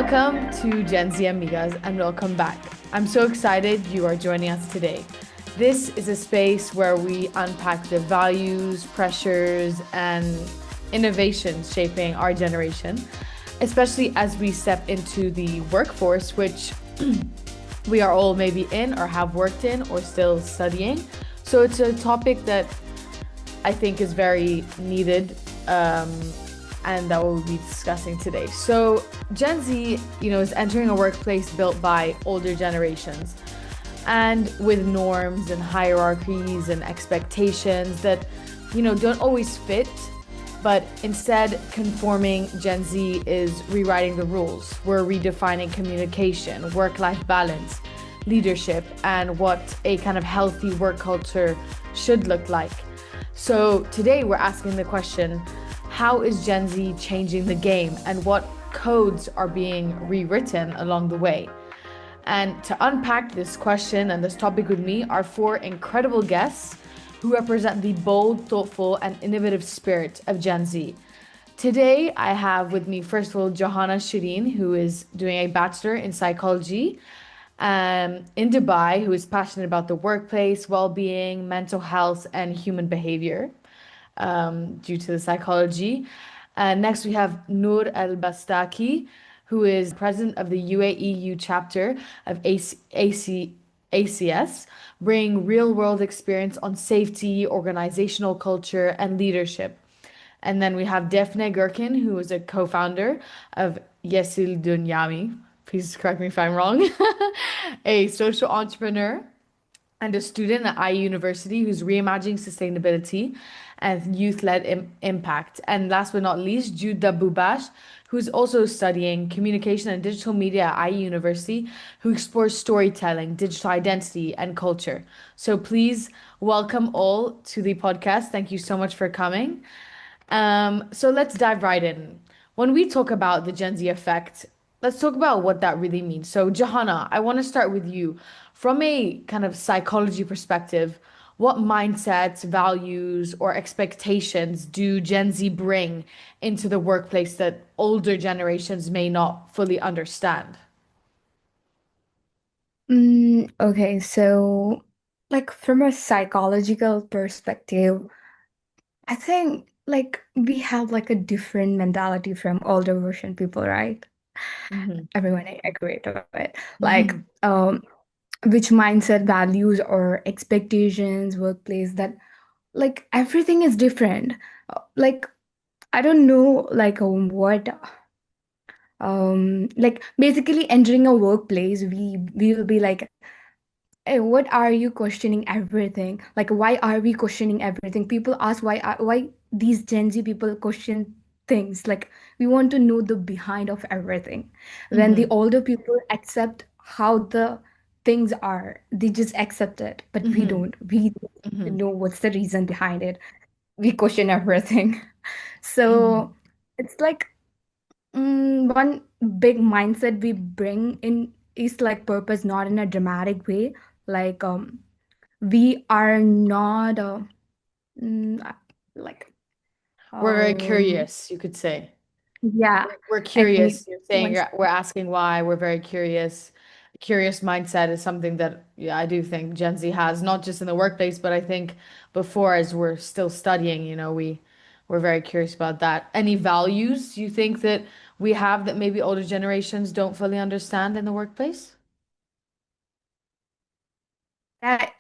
Welcome to Gen Z Amigas and welcome back. I'm so excited you are joining us today. This is a space where we unpack the values, pressures, and innovations shaping our generation, especially as we step into the workforce, which we are all maybe in or have worked in or still studying. So it's a topic that I think is very needed and that we'll be discussing today. So Gen Z, is entering a workplace built by older generations and with norms and hierarchies and expectations that, don't always fit, but instead conforming Gen Z is rewriting the rules. We're redefining communication, work-life balance, leadership, and what a kind of healthy work culture should look like. So today we're asking the question, how is Gen Z changing the game and what codes are being rewritten along the way? And to unpack this question and this topic with me are four incredible guests who represent the bold, thoughtful, and innovative spirit of Gen Z. Today, I have with me, first of all, Jahana Shirin, who is doing a Bachelor in Psychology in Dubai, who is passionate about the workplace, well-being, mental health, and human behavior due to the psychology. Next, we have Noor Albastaki, who is president of the UAEU chapter of ACS, bringing real-world experience on safety, organizational culture, and leadership. And then we have Defne Gürkan, who is a co-founder of Yeşil Dünyamız. Please correct me if I'm wrong. A social entrepreneur and a student at IU University who's reimagining sustainability and youth-led impact. And last but not least, Jude Daboubash, who's also studying communication and digital media at IU University, who explores storytelling, digital identity, and culture. So please welcome all to the podcast. Thank you so much for coming. So let's dive right in. When we talk about the Gen Z effect, let's talk about what that really means. So, Jahana, I want to start with you. From a kind of psychology perspective, what mindsets, values, or expectations do Gen Z bring into the workplace that older generations may not fully understand? Okay, so like from a psychological perspective, I think like we have like a different mentality from older version people, right? Mhm. Everyone agree to it. Like which mindset, values, or expectations, workplace that like everything is different. Like I don't know like what like basically entering a workplace, we will be like, hey, what are you questioning everything? Like, why are we questioning everything? People ask why these Gen Z people question things. Like, we want to know the behind of everything. When the Mhm. older people accept how the things are, they just accept it. But we Mhm. don't. We don't Mhm. know what's the reason behind it. We question everything. So Mhm. it's like one big mindset we bring in is like purpose, not in a dramatic way. Like we are not mm, like We're very um curious, you could say. yeah, We're any curious. You're saying once we're asking why. We're very curious. Curious mindset is something that, yeah, I do think Gen Z has, not just in the workplace, but I think before, as we're still studying, we're very curious about that. Any values you think that we have that maybe older generations don't fully understand in the workplace? that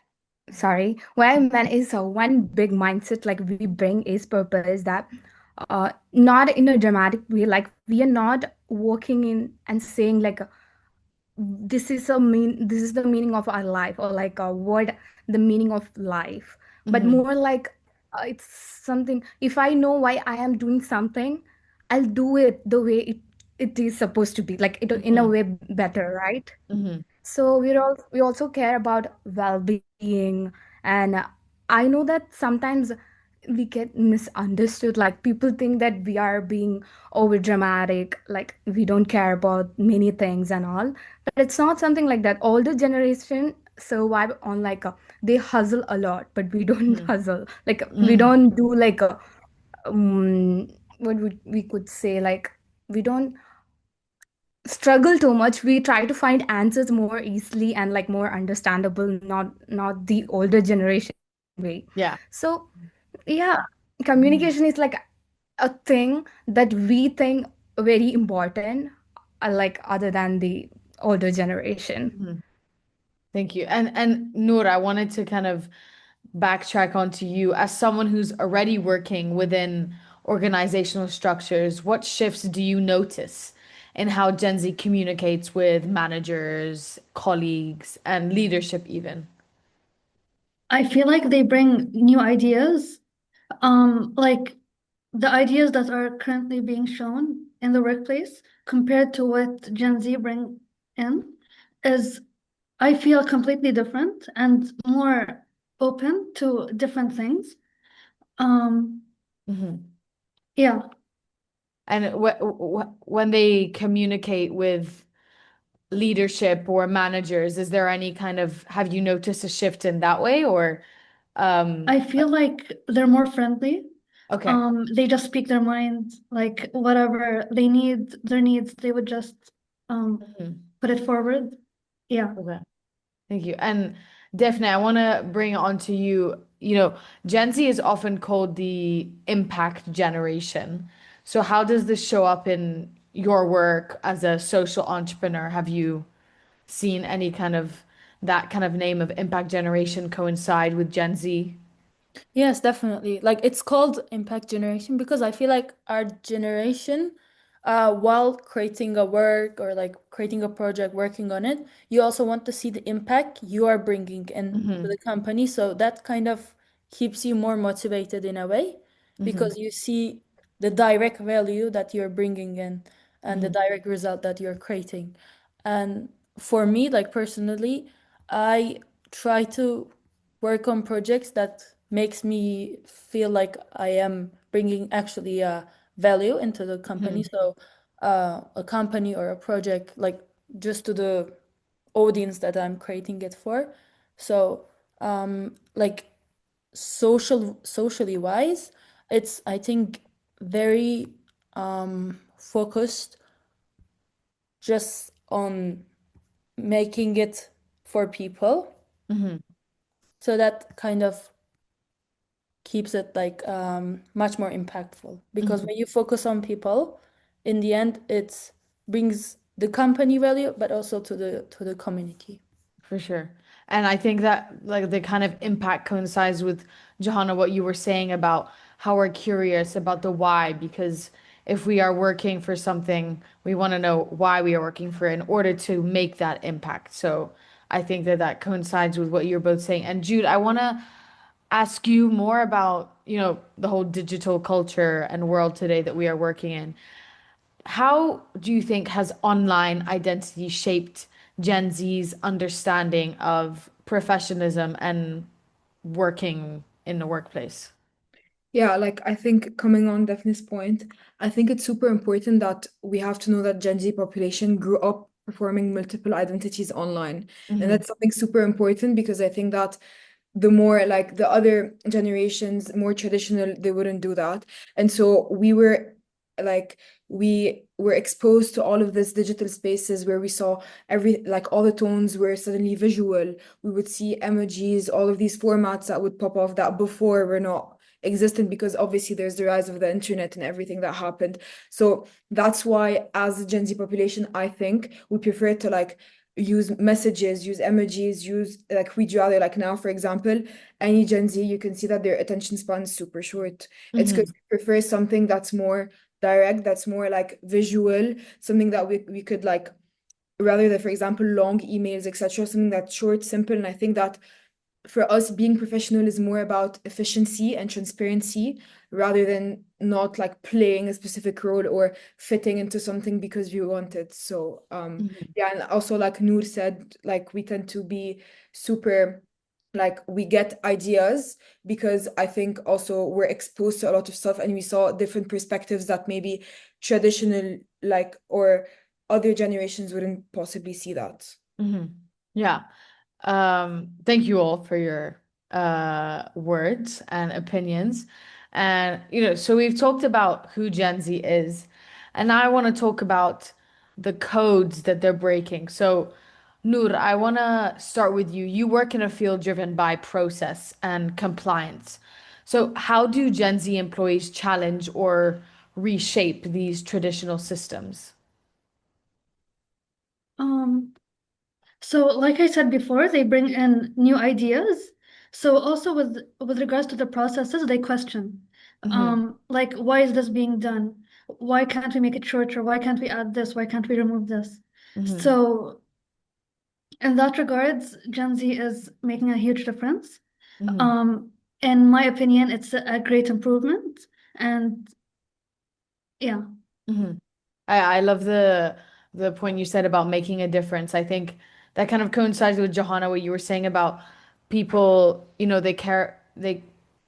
sorry, what I meant is one big mindset like we bring is purpose that not in a dramatic way, like we are not working in and saying like this is the meaning of our life, or like what the meaning of life, but Mm-hmm. more like it's something. If I know why I am doing something, I'll do it the way it is supposed to be, like it in a Mm-hmm. way better, right? Mm-hmm. So we also care about well-being, and I know that sometimes we get misunderstood. Like people think that we are being over dramatic, like we don't care about many things and all. But it's not something like that. Older generation survive on like they hustle a lot, but we don't hustle. Like we Mm-hmm. don't do like a what would we could say, like we don't struggle too much. We try to find answers more easily and like more understandable, not the older generation way. Yeah. So yeah, Mhm. communication is like a thing that we think very important, like other than the older generation. Mhm. Thank you. And Noor, I wanted to kind of backtrack onto you as someone who's already working within organizational structures. What shifts do you notice in how Gen Z communicates with managers, colleagues, and leadership even? I feel like they bring new ideas, like the ideas that are currently being shown in the workplace compared to what Gen Z bring in is, I feel, completely different and more open to different things. Um, Mhm. yeah, And when they communicate with leadership or managers, is there any kind of, have you noticed a shift in that way or um I feel like they're more friendly. okay. They just speak their mind, like whatever they need, their needs, they would just Mhm. put it forward. Yeah. Okay. Thank you. And Defne, I want to bring it on to you. Gen Z is often called the impact generation. So how does this show up in your work as a social entrepreneur? Have you seen any kind of that kind of name of impact generation coincide with Gen Z? Yes, definitely. Like it's called impact generation because I feel like our generation, while creating a work or like creating a project, working on it, you also want to see the impact you are bringing in to Hmm. the company. So that kind of keeps you more motivated in a way Hmm. because you see the direct value that you're bringing in and the Hmm. direct result that you're creating. And for me, like personally, I try to work on projects that makes me feel like I am bringing actually value into the company. Hmm. So a company or a project like just to the audience that I'm creating it for. So like socially wise, it's I think very focused just on making it for people. Hmm. So that kind of keeps it like much more impactful because Hmm. when you focus on people, in the end, it brings the company value, but also to the community. For sure. And I think that like the kind of impact coincides with Jahana, what you were saying about how we're curious about the why, because if we are working for something, we want to know why we are working for it in order to make that impact. So I think that that coincides with what you're both saying. And Jude, I want to ask you more about, the whole digital culture and world today that we are working in. How do you think has online identity shaped Gen Z's understanding of professionalism and working in the workplace? Yeah, like I think coming on Daphne's point, I think it's super important that we have to know that Gen Z population grew up performing multiple identities online. And Hmm. that's something super important because I think that the more like the other generations, more traditional, they wouldn't do that. And so like we were exposed to all of this digital spaces where we saw every like all the tones were suddenly visual. We would see emojis, all of these formats that would pop off that before were not existent because obviously there's the rise of the internet and everything that happened. So that's why as a Gen Z population, I think we prefer to like use messages, use emojis, use like we'd rather like now, for example, any Gen Z, you can see that their attention span is super short. It's because Hmm. we prefer something that's more direct, that's more like visual, something that we could like rather than, for example, long emails, etc., something that's short, simple. And I think that for us, being professional is more about efficiency and transparency rather than not like playing a specific role or fitting into something because we want it. So Hmm. yeah, and also like Noor said, like we tend to be super like we get ideas because I think also we're exposed to a lot of stuff and we saw different perspectives that maybe traditional like or other generations wouldn't possibly see that. Hmm. Yeah. Thank you all for your words and opinions. And so we've talked about who Gen Z is, and now I want to talk about the codes that they're breaking. So, Noor, I want to start with you. You work in a field driven by process and compliance. So, how do Gen Z employees challenge or reshape these traditional systems? Um, so like I said before, they bring in new ideas. So also with regards to the processes, they question. Like why is this being done? Why can't we make it shorter? Why can't we add this? Why can't we remove this? Hmm. So in that regards, Gen Z is making a huge difference. Hmm. Um, in my opinion, it's a great improvement. And yeah. Hmm. I love the point you said about making a difference. I think that kind of coincides with Johanna, what you were saying about people,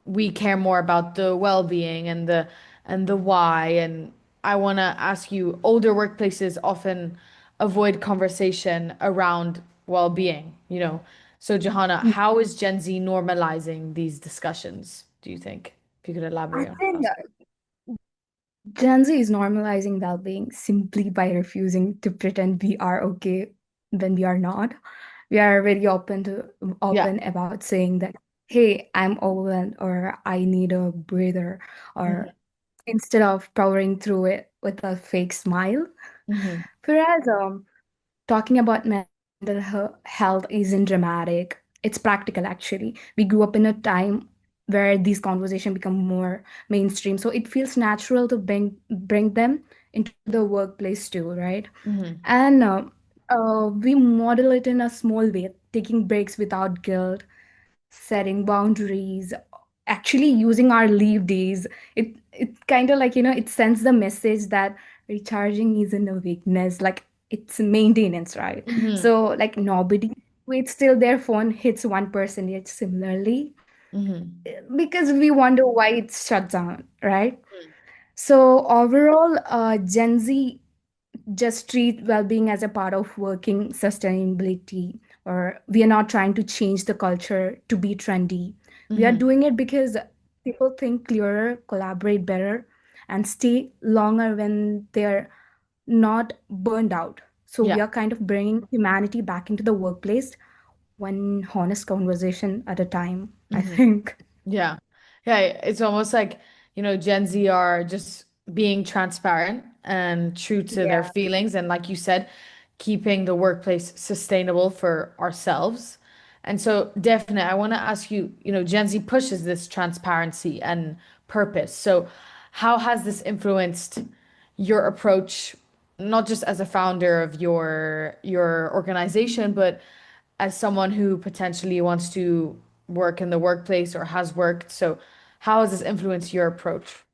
we care more about the well-being and the why. And I want to ask you, older workplaces often avoid conversation around well-being, you know. So Johanna, how is Gen Z normalizing these discussions, do you think? If you could I elaborate on think that. Gen Z is normalizing well-being simply by refusing to pretend we are okay when we are not. We are very Yeah. open about saying that, hey, I'm overwhelmed or I need a breather, Hmm. or instead of powering through it with a fake smile. Hmm. Whereas talking about mental health isn't dramatic. It's practical, actually. We grew up in a time where these conversations become more mainstream, so it feels natural to bring them into the workplace too, right? Hmm. And we model it in a small way, taking breaks without guilt, setting boundaries, actually using our leave days. It kind of like, it sends the message that recharging isn't a weakness, like it's maintenance, right? Hmm. So like nobody waits till their phone hits 1% yet similarly, Hmm. because we wonder why it shuts down, right? So overall, Gen Z just treat well-being as a part of working sustainability, or we are not trying to change the culture to be trendy. We are Hmm. doing it because people think clearer, collaborate better, and stay longer when they're not burned out. So Yeah. we are kind of bringing humanity back into the workplace, one honest conversation at a time, I Hmm. think. Yeah. Yeah. It's almost like, Gen Z are just being transparent and true to their Yeah. feelings. And like you said, keeping the workplace sustainable for ourselves. And so, Defne, I want to ask you, Gen Z pushes this transparency and purpose. So, how has this influenced your approach, not just as a founder of your organization, but as someone who potentially wants to work in the workplace or has worked? So, how has this influenced your approach?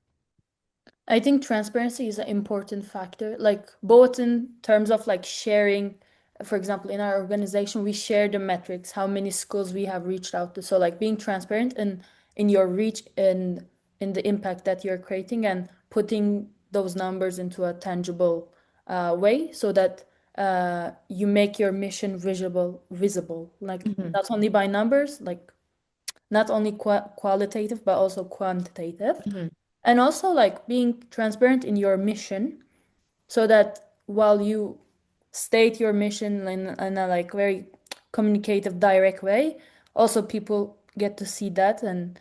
I think transparency is an important factor, like both in terms of like sharing, for example, in our organization, we share the metrics, how many schools we have reached out to. So like being transparent in your reach and in the impact that you're creating and putting those numbers into a tangible way so that you make your mission visible, like Hmm. not only by numbers, like not only qualitative, but also quantitative. Hmm. And also like being transparent in your mission so that while you state your mission in a like very communicative, direct way, also people get to see that and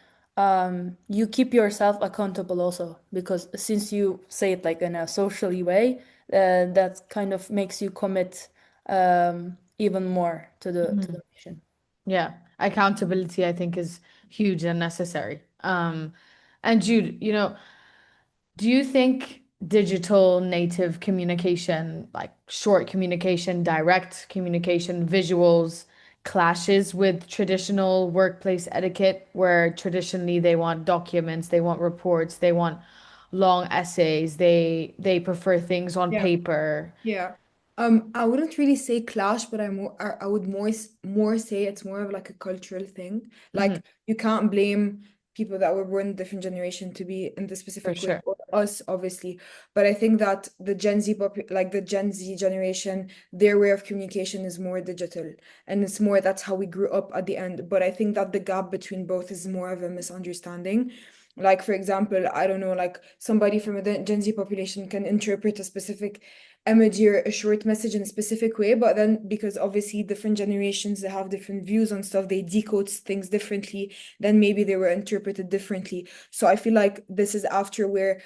you keep yourself accountable also because since you say it like in a socially way, that kind of makes you commit even more to the mission. Yeah. Accountability, I think, is huge and necessary. And Jude, do you think digital native communication, like short communication, direct communication, visuals, clashes with traditional workplace etiquette, where traditionally they want documents, they want reports, they want long essays, they prefer things on Yeah. paper? Yeah. I wouldn't really say clash, but I would more say it's more of like a cultural thing. Hmm. Like you can't blame people that were born in a different generation to be in the For specific way, sure. or us, obviously. But I think that the Gen Z generation, their way of communication is more digital, and it's more that's how we grew up at the end. But I think that the gap between both is more of a misunderstanding. Like, for example, I don't know, like somebody from the Gen Z population can interpret a specific emoji or a short message in a specific way, but then because obviously different generations, they have different views on stuff, they decode things differently, then maybe they were interpreted differently. So I feel like this is after where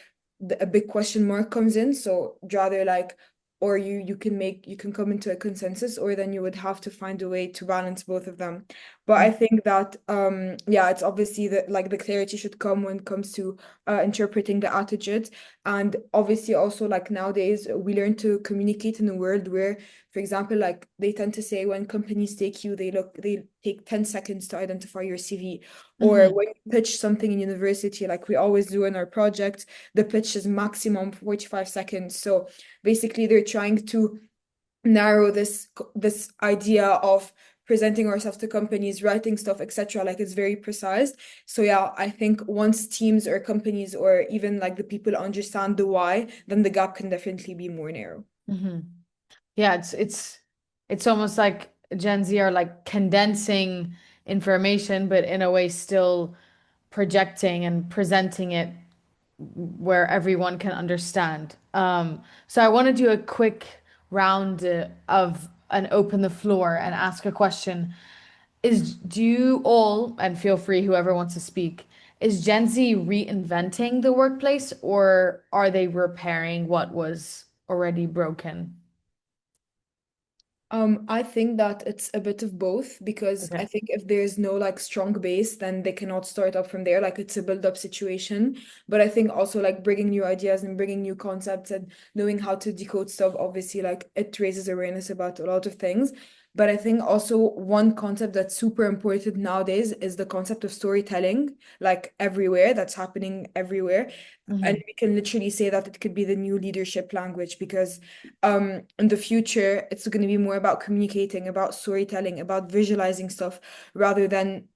a big question mark comes in. So rather like, or you can come into a consensus, or then you would have to find a way to balance both of them. But I think that yeah, it's obviously that like the clarity should come when it comes to interpreting the attitude. And obviously also like nowadays we learn to communicate in a world where, for example, like they tend to say when companies take you, they take 10 seconds to identify your CV. Or when you pitch something in university, like we always do in our project, the pitch is maximum 45 seconds. So basically they're trying to narrow this idea of presenting ourselves to companies, writing stuff, etc. Like it's very precise. So yeah, I think once teams or companies or even like the people understand the why, then the gap can definitely be more narrow. Yeah, it's almost like Gen Z are like condensing information, but in a way still projecting and presenting it where everyone can understand. So I want to do a quick round of and open the floor and ask a question. Do you all, and feel free whoever wants to speak, is Gen Z reinventing the workplace or are they repairing what was already broken? I think that it's a bit of both because I Okay. think if there's no like strong base, then they cannot start up from there. Like it's a build-up situation. But I think also like bringing new ideas and bringing new concepts and knowing how to decode stuff, obviously, like it raises awareness about a lot of things. But I think also one concept that's super important nowadays is the concept of storytelling, like everywhere, that's happening everywhere. And we can literally say that it could be the new leadership language because in the future it's going to be more about communicating, about storytelling, about visualizing stuff rather than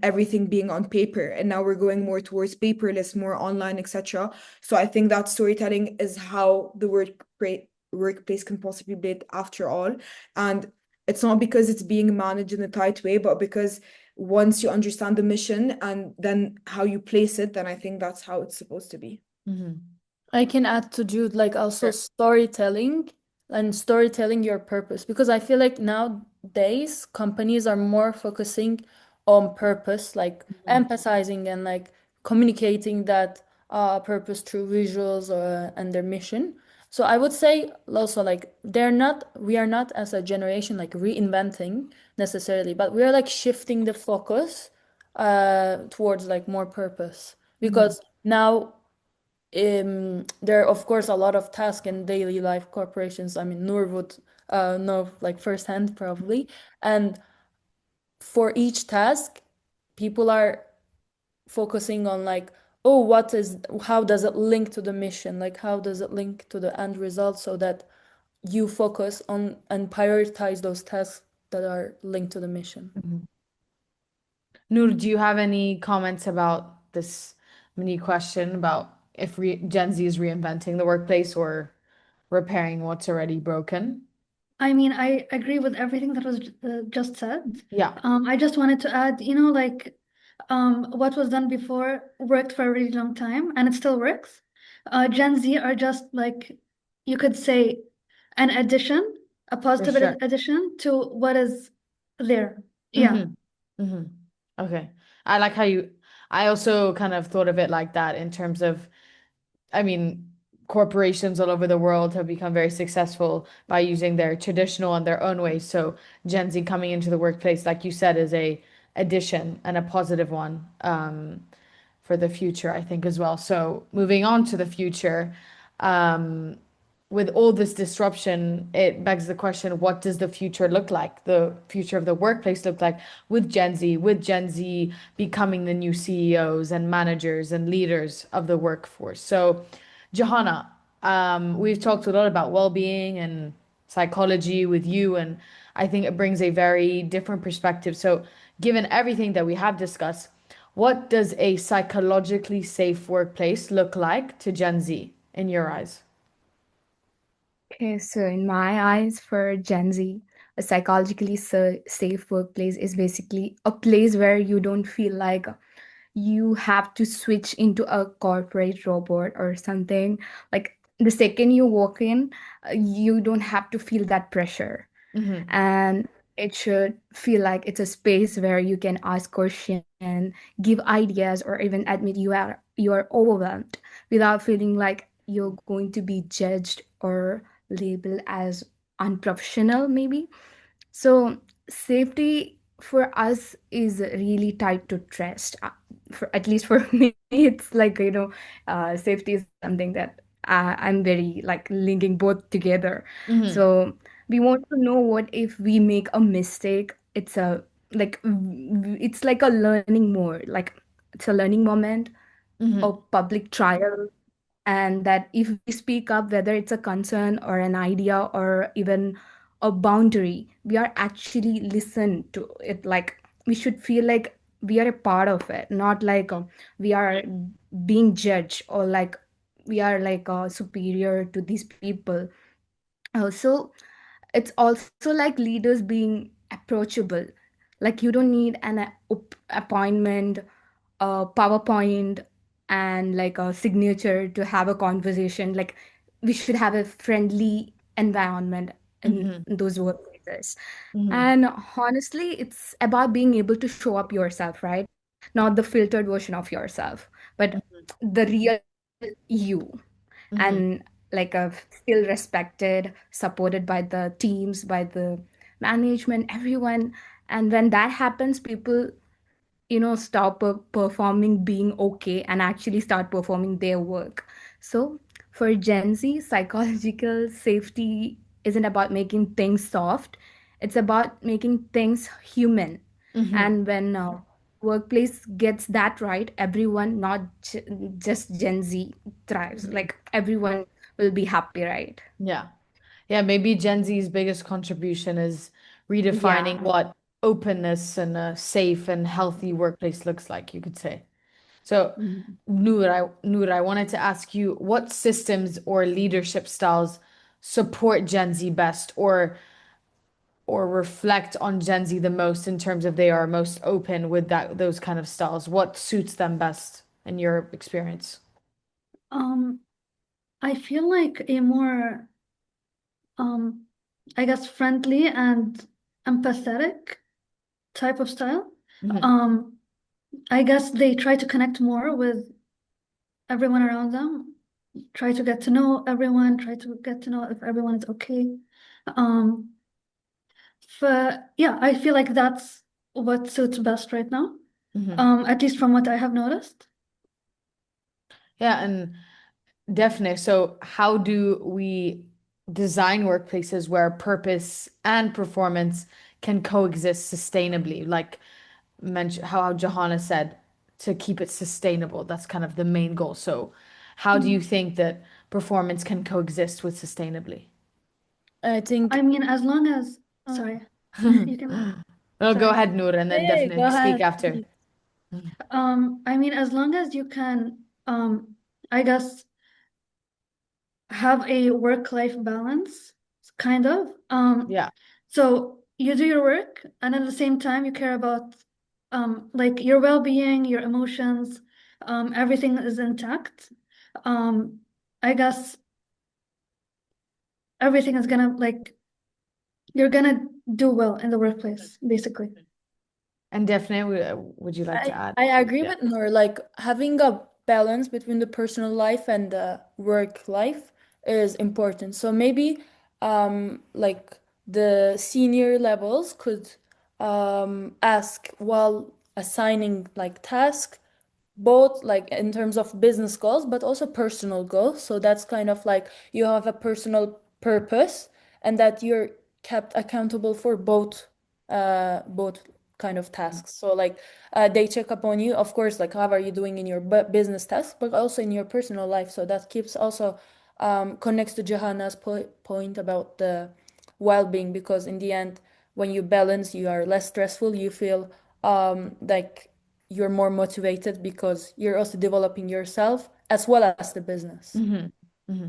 everything being on paper. And now we're going more towards paperless, more online, etc. So I think that storytelling is how the workplace can possibly be built after all. And it's not because it's being managed in a tight way, but because once you understand the mission and then how you place it, then I think that's how it's supposed to be. I can add to Jude, like also Sure. storytelling and storytelling your purpose, because I feel like nowadays companies are more focusing on purpose, like emphasizing and like communicating that purpose through visuals and their mission. So I would say also like we are not as a generation like reinventing necessarily, but we are like shifting the focus towards like more purpose because now there are of course a lot of tasks in daily life corporations. I mean, Noor would know like firsthand probably. And for each task, people are focusing on like, oh, how does it link to the mission? Like, how does it link to the end result so that you focus on and prioritize those tasks that are linked to the mission. Noor, do you have any comments about this mini question about if Gen Z is reinventing the workplace or repairing what's already broken? I mean, I agree with everything that was just said. Yeah, I just wanted to add, like, what was done before worked for a really long time, and it still works. Gen Z are just like, you could say, an addition, a for positive sure. addition to what is there. Yeah. Mm-hmm. Mm-hmm. Okay. I like how I also kind of thought of it like that in terms of, I mean, corporations all over the world have become very successful by using their traditional and their own ways. So Gen Z coming into the workplace, like you said, is a addition and a positive one for the future, I think, as well. So moving on to the future, um, with all this disruption, it begs the question, what does the future look like? The future of the workplace look like with Gen Z becoming the new CEOs and managers and leaders of the workforce. So, Jahana, we've talked a lot about well-being and psychology with you, and I think it brings a very different perspective. So, given everything that we have discussed, what does a psychologically safe workplace look like to Gen Z in your eyes? Okay, so in my eyes, for Gen Z, a psychologically safe workplace is basically a place where you don't feel like you have to switch into a corporate robot or something. Like the second you walk in, you don't have to feel that pressure. Mm-hmm. And it should feel like it's a space where you can ask questions, give ideas, or even admit you are overwhelmed without feeling like you're going to be judged or labeled as unprofessional, maybe. So safety for us is really tied to trust. For at least for me, it's like, safety is something that I'm very like linking both together. Mm-hmm. So we want to know, what if we make a mistake? It's like a learning more, like it's a learning moment, a Mm-hmm. public trial, and that if we speak up, whether it's a concern or an idea or even a boundary, we are actually listened to it. Like we should feel like we are a part of it, not like we are being judged, or like we are like superior to these people. So it's also like leaders being approachable. Like you don't need an appointment, a PowerPoint, and like a signature to have a conversation. Like we should have a friendly environment Mm-hmm. in those workplaces. Mm-hmm. And honestly, it's about being able to show up yourself, right? Not the filtered version of yourself, but the real you. Mm-hmm. And like still respected, supported by the teams, by the management, everyone. And when that happens, people stop performing being okay and actually start performing their work. So for Gen Z, psychological safety isn't about making things soft, it's about making things human. Mm-hmm. And when workplace gets that right, everyone, not just Gen Z, thrives. Mm-hmm. Like everyone will be happy, right? Yeah. Yeah, maybe Gen Z's biggest contribution is redefining Yeah. what openness and a safe and healthy workplace looks like, you could say. So, Mhm. Noor, I wanted to ask you, what systems or leadership styles support Gen Z best, or reflect on Gen Z the most in terms of they are most open with those kind of styles? What suits them best in your experience? Um, I feel like a more, um, I guess, friendly and empathetic type of style. Hmm. Um, I guess they try to connect more with everyone around them, try to get to know everyone, try to get to know if everyone is okay. Um, yeah, I feel like that's what suits best right now, Hmm. at least from what I have noticed. Yeah, and definitely. So, how do we design workplaces where purpose and performance can coexist sustainably? Like mention how Jahana said, to keep it sustainable. That's kind of the main goal. So, how do you Mhm. think that performance can coexist with sustainably? I think, I mean, as long as, oh, sorry, you can, Oh, go sorry. ahead, Noor, and then yeah, go definitely speak ahead. after. I mean, as long as you can, I guess, have a work-life balance, kind of. Yeah. So you do your work, and at the same time, you care about, like your well-being, your emotions, everything is intact. Um, I guess everything is gonna like you're gonna do well in the workplace, basically. And definitely, would you like to add? I agree Yeah. with Noor. Like having a balance between the personal life and the work life is important. So maybe like the senior levels could ask while assigning like tasks, both like in terms of business goals but also personal goals. So that's kind of like you have a personal purpose and that you're kept accountable for both kind of tasks. So like they check upon you, of course, like how are you doing in your business tasks, but also in your personal life. So that keeps also connects to Jahana's point about the well-being, because in the end, when you balance, you are less stressful, you feel like you're more motivated because you're also developing yourself as well as the business. Hmm. Hmm.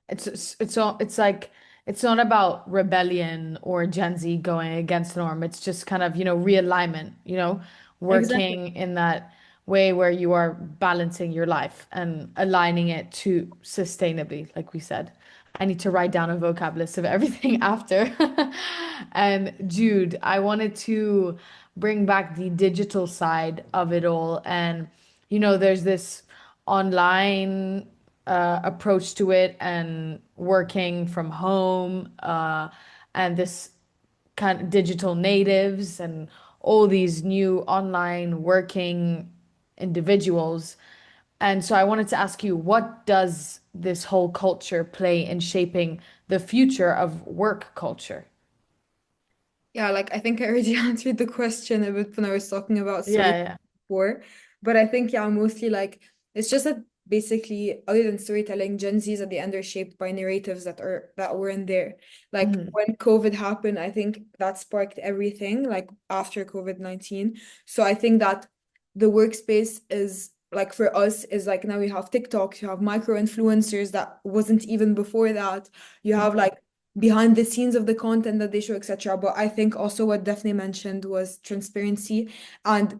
It's like it's not about rebellion or Gen Z going against the norm. It's just kind of, realignment, Exactly. working in that way where you are balancing your life and aligning it to sustainably, like we said. I need to write down a vocab list of everything after. And Jude, I wanted to bring back the digital side of it all. And, there's this online approach to it and working from home, and this kind of digital natives and all these new online working individuals. And so I wanted to ask you, what does this whole culture play in shaping the future of work culture? Yeah, like I think I already answered the question a bit when I was talking about Yeah, storytelling yeah. before. But I think, yeah, mostly like it's just that basically, other than storytelling, Gen Zs at the end are shaped by narratives that weren't there. Like Hmm. when COVID happened, I think that sparked everything, like after COVID-19. So I think that the workspace is like for us is like now you have TikTok, you have micro influencers that wasn't even before that. You have like behind the scenes of the content that they show, etc. But I think also what Daphne mentioned was transparency. And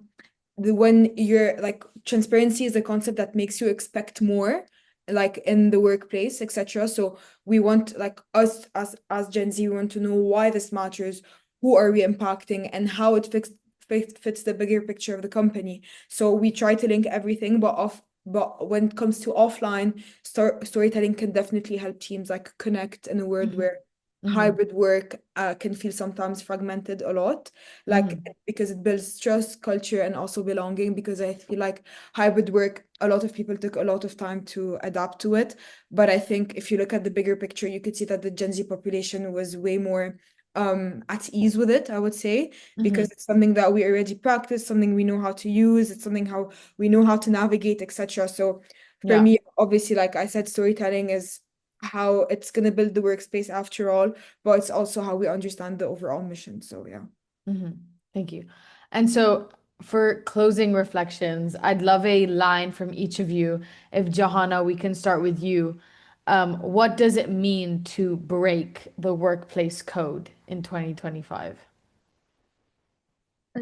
when you're like transparency is a concept that makes you expect more, like in the workplace, etc. So we want like us as Gen Z, we want to know why this matters, who are we impacting, and how it fits the bigger picture of the company. So we try to link everything, but when it comes to offline, storytelling can definitely help teams like connect in a world Hmm. where Hmm. hybrid work can feel sometimes fragmented a lot, like Hmm. because it builds trust, culture, and also belonging. Because I feel like hybrid work, a lot of people took a lot of time to adapt to it. But I think if you look at the bigger picture, you could see that the Gen Z population was way more at ease with it, I would say, because Hmm. it's something that we already practice, something we know how to use, it's something how we know how to navigate, etc. So for Yeah. me, obviously, like I said, storytelling is how it's going to build the workspace after all, but it's also how we understand the overall mission. So yeah. Hmm. Thank you. And so for closing reflections, I'd love a line from each of you. If Jahana, we can start with you. What does it mean to break the workplace code in 2025?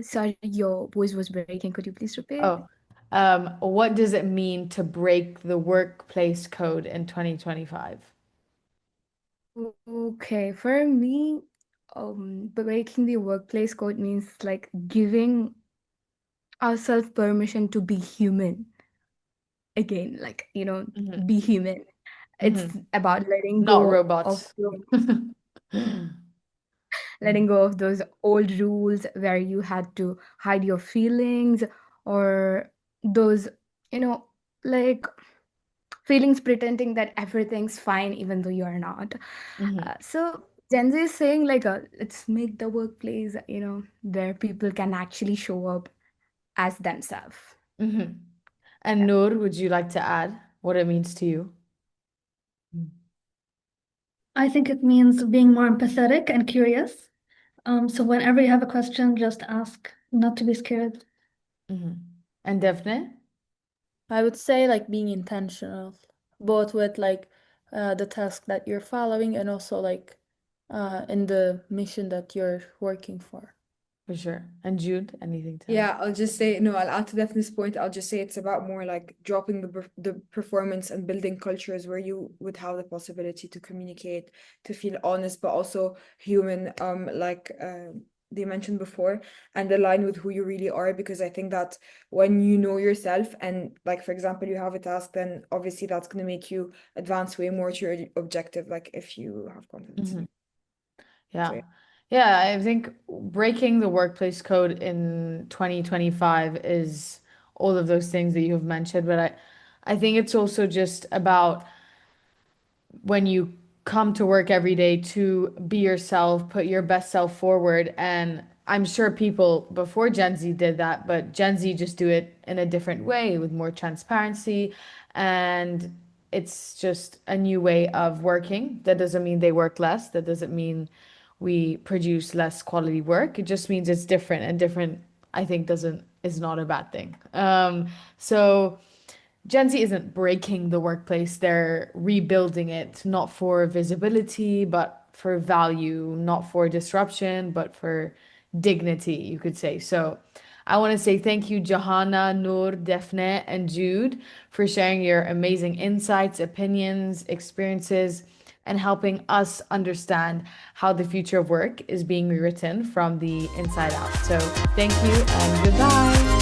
Sorry, your voice was breaking. Could you please repeat? Oh, what does it mean to break the workplace code in 2025? Okay, for me, breaking the workplace code means like giving ourselves permission to be human again, like, Hmm. be human. It's Hmm. about Not robots. letting go of those old rules where you had to hide your feelings, or those, you know, like feelings pretending that everything's fine even though you're not. Hmm. So Gen Z is saying like, let's make the workplace, where people can actually show up as themselves. Hmm. And Noor, would you like to add what it means to you? I think it means being more empathetic and curious. So whenever you have a question, just ask, not to be scared. Hmm. And Defne? I would say like being intentional, both with like the task that you're following and also like in the mission that you're working for. For sure. And Jude, anything to add? Yeah, I'll just say no, I'll add to Daphne's point. I'll just say it's about more like dropping the performance and building cultures where you would have the possibility to communicate, to feel honest, but also human, like they mentioned before, and align with who you really are. Because I think that when you know yourself and like for example, you have a task, then obviously that's gonna make you advance way more to your objective, like if you have confidence in Hmm. you. So Yeah. yeah. Yeah, I think breaking the workplace code in 2025 is all of those things that you have mentioned, but I think it's also just about when you come to work every day to be yourself, put your best self forward. And I'm sure people before Gen Z did that, but Gen Z just do it in a different way with more transparency. And it's just a new way of working. That doesn't mean they work less. That doesn't mean we produce less quality work. It just means it's different, and different, I think, doesn't is not a bad thing. So Gen Z isn't breaking the workplace, they're rebuilding it, not for visibility, but for value, not for disruption, but for dignity, you could say. So I want to say thank you, Jahana, Noor, Defne, and Jude, for sharing your amazing insights, opinions, experiences, and helping us understand how the future of work is being rewritten from the inside out. So thank you and goodbye.